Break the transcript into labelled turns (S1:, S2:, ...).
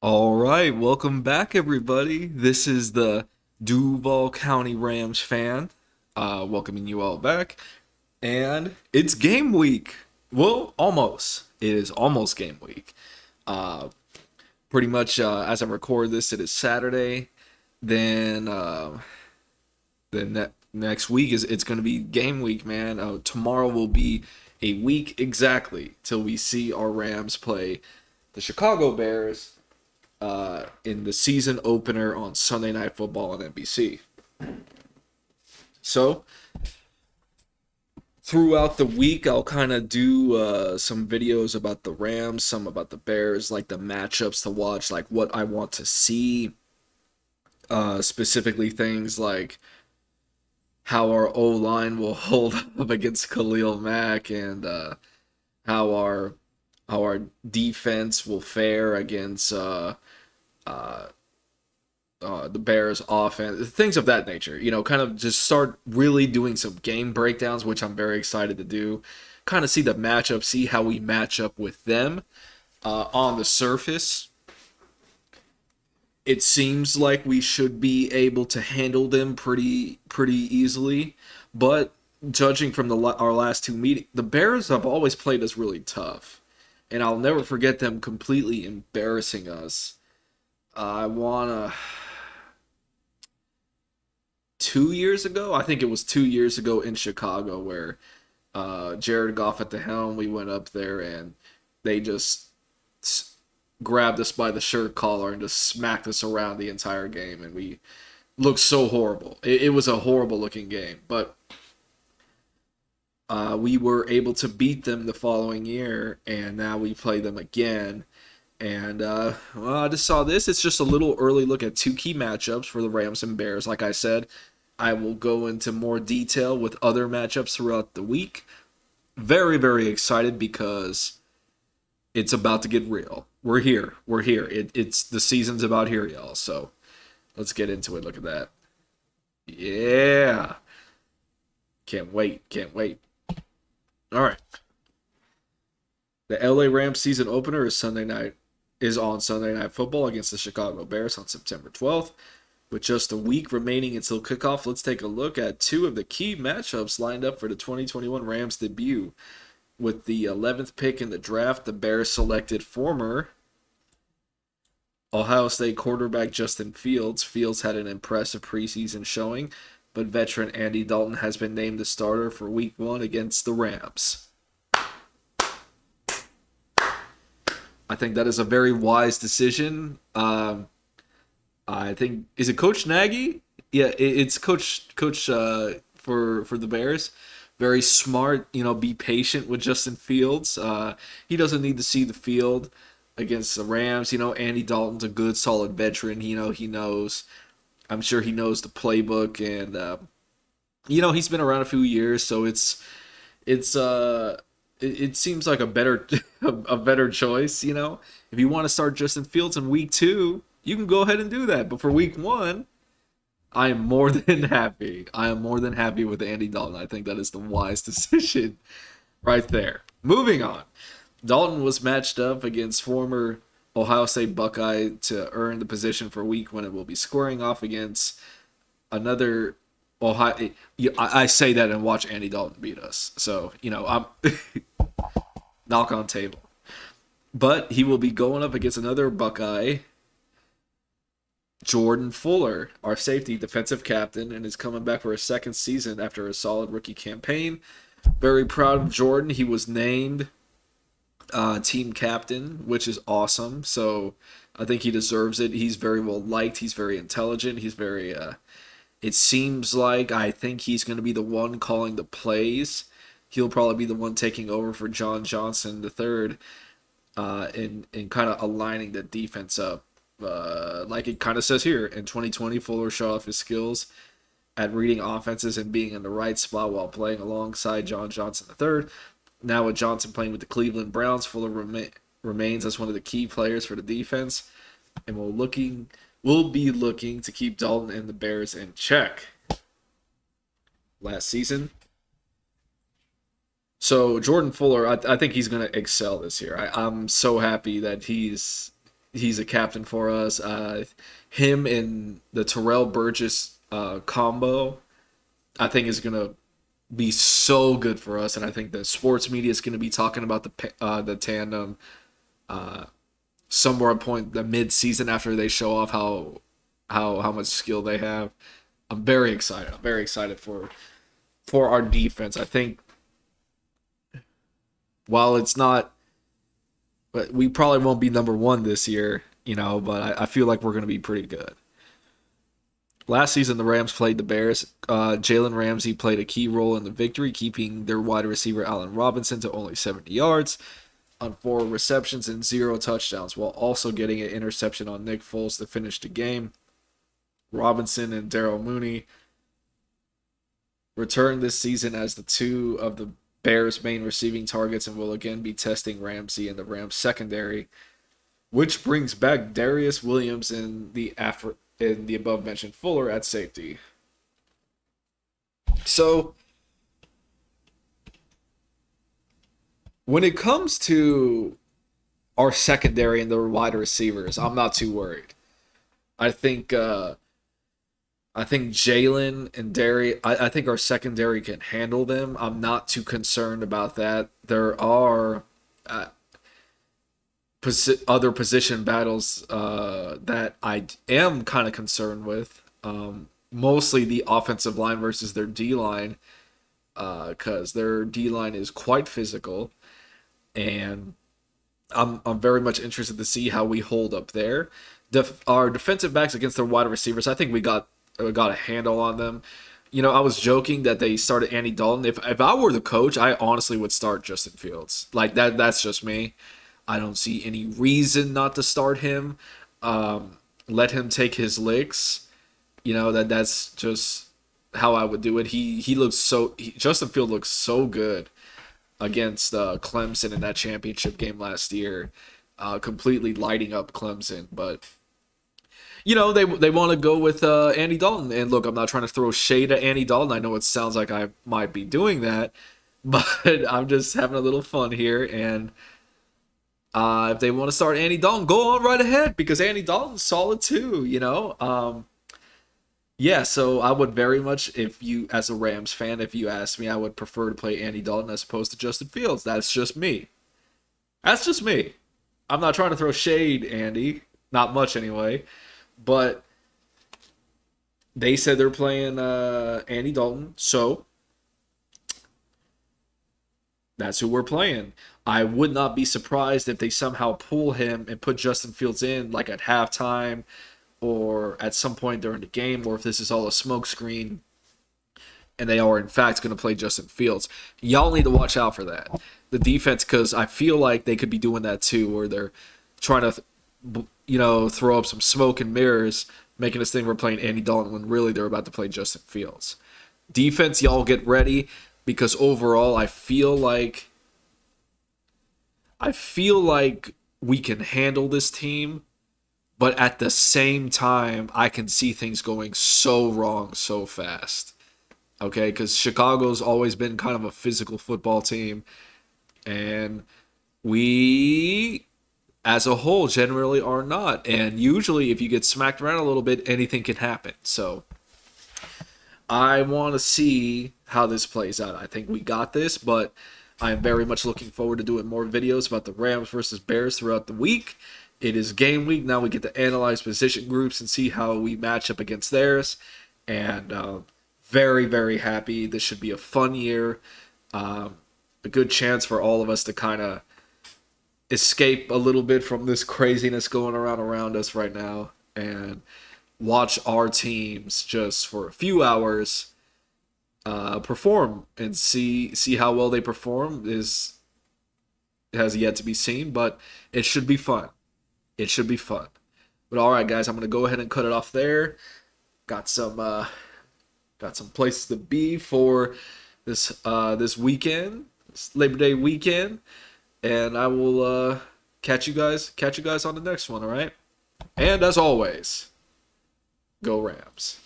S1: All right, welcome back, everybody. This is the Duval County Rams fan, welcoming you all back. And it's game week. Well, almost. It is almost game week. Uh, Pretty much as I record this, it is Saturday. Then next week it's going to be game week, man. Tomorrow will be a week exactly till we see our Rams play the Chicago Bears in the season opener on Sunday Night Football on NBC. So throughout the week, I'll kind of do some videos about the Rams, some about the Bears, like the matchups to watch, like what I want to see. Specifically, things like how our O line will hold up against Khalil Mack, and how our how our defense will fare against uh, the Bears offense, things of that nature. Kind of just start really doing some game breakdowns, which I'm very excited to do. Kind of see the matchup, see how we match up with them on the surface. It seems like we should be able to handle them pretty easily, but judging from our last two meetings, the Bears have always played us really tough, and I'll never forget them completely embarrassing us. I wanna 2 years ago. I think it was 2 years ago in Chicago where Jared Goff at the helm. We went up there and they just grabbed us by the shirt collar and just smacked us around the entire game, and we looked so horrible. It was a horrible looking game, but we were able to beat them the following year, and now we play them again. And well, I just saw this. It's just a little early look at two key matchups for the Rams and Bears. Like I said, I will go into more detail with other matchups throughout the week. Very, very excited because it's about to get real. We're here. We're here. It's the season's about here, y'all. So let's get into it. Look at that. Yeah. Can't wait. Can't wait. All right. The LA Rams season opener is on Sunday Night Football against the Chicago Bears on September 12th. With just a week remaining until kickoff, let's take a look at two of the key matchups lined up for the 2021 Rams debut. With the 11th pick in the draft, the Bears selected former Ohio State quarterback Justin Fields. Fields had an impressive preseason showing, but veteran Andy Dalton has been named the starter for week one against the Rams. I think that is a very wise decision. I think, is it Coach Nagy? Yeah, it's Coach for the Bears. Very smart. Be patient with Justin Fields. He doesn't need to see the field against the Rams. Andy Dalton's a good, solid veteran. He knows. I'm sure he knows the playbook, and he's been around a few years, so it seems like a better a better choice. If you want to start Justin Fields in week two, you can go ahead and do that. But for week one, I am more than happy. I am more than happy with Andy Dalton. I think that is the wise decision right there. Moving on. Dalton was matched up against former Ohio State Buckeye to earn the position for week one. It will be squaring off against another Ohio. I say that and watch Andy Dalton beat us. So, I'm knock on table. But he will be going up against another Buckeye, Jordan Fuller, our safety defensive captain, and is coming back for a second season after a solid rookie campaign. Very proud of Jordan. He was named team captain, which is awesome. So I think he deserves it. He's very well liked. He's very intelligent. He's very. It seems like I think he's going to be the one calling the plays. He'll probably be the one taking over for John Johnson the third, in kind of aligning the defense up. Like it kind of says here, in 2020, Fuller showed off his skills at reading offenses and being in the right spot while playing alongside John Johnson III. Now with Johnson playing with the Cleveland Browns, Fuller remains as one of the key players for the defense, and we'll be looking to keep Dalton and the Bears in check. Last season, so Jordan Fuller, I think he's going to excel this year. I'm so happy that He's a captain for us. Him and the Terrell Burgess combo, I think, is gonna be so good for us, and I think the sports media is gonna be talking about the tandem somewhere at point the mid season after they show off how much skill they have. I'm very excited. I'm very excited for our defense. I think while it's not, but we probably won't be number one this year, but I feel like we're going to be pretty good. Last season, the Rams played the Bears. Jalen Ramsey played a key role in the victory, keeping their wide receiver Allen Robinson to only 70 yards on 4 receptions and 0 touchdowns, while also getting an interception on Nick Foles to finish the game. Robinson and Darrell Mooney returned this season as the two of the Bears' main receiving targets and will again be testing Ramsey in the Rams secondary, which brings back Darius Williams and the above mentioned Fuller at safety. So when it comes to our secondary and the wide receivers, I'm not too worried. I think I think Jalen and Derry, I think our secondary can handle them. I'm not too concerned about that. There are other position battles that I am kind of concerned with. Mostly the offensive line versus their D line, because their D line is quite physical, and I'm very much interested to see how we hold up there. Our defensive backs against their wide receivers, I think we got a handle on them. I was joking that they started Andy Dalton. If I were the coach, I honestly would start Justin Fields. Like that. That's just me. I don't see any reason not to start him. Let him take his licks. That's just how I would do it. He looks Justin Field looks so good against Clemson in that championship game last year, completely lighting up Clemson. But they want to go with Andy Dalton. And look, I'm not trying to throw shade at Andy Dalton. I know it sounds like I might be doing that, but I'm just having a little fun here. And if they want to start Andy Dalton, go on right ahead, because Andy Dalton's solid too. Yeah, so I would very much, if you, as a Rams fan, if you ask me, I would prefer to play Andy Dalton as opposed to Justin Fields. That's just me. That's just me. I'm not trying to throw shade, Andy. Not much anyway. But they said they're playing Andy Dalton, so that's who we're playing. I would not be surprised if they somehow pull him and put Justin Fields in, like at halftime or at some point during the game, or if this is all a smokescreen and they are in fact going to play Justin Fields. Y'all need to watch out for that. The defense, because I feel like they could be doing that too, where they're trying to, throw up some smoke and mirrors, making us think we're playing Andy Dalton when really they're about to play Justin Fields. Defense, y'all get ready, because overall I feel like we can handle this team, but at the same time, I can see things going so wrong so fast. Okay, because Chicago's always been kind of a physical football team, and we, as a whole, generally are not. And usually, if you get smacked around a little bit, anything can happen. So I want to see how this plays out. I think we got this, but I am very much looking forward to doing more videos about the Rams versus Bears throughout the week. It is game week. Now we get to analyze position groups and see how we match up against theirs. And very, very happy. This should be a fun year. A good chance for all of us to kind of escape a little bit from this craziness going around us right now and watch our teams just for a few hours perform and see how well they perform. Has yet to be seen, but it should be fun. It should be fun. But all right, guys, I'm gonna go ahead and cut it off there. Got some places to be for this weekend, this Labor Day weekend, and I will catch you guys on the next one. All right, and as always, go Rams.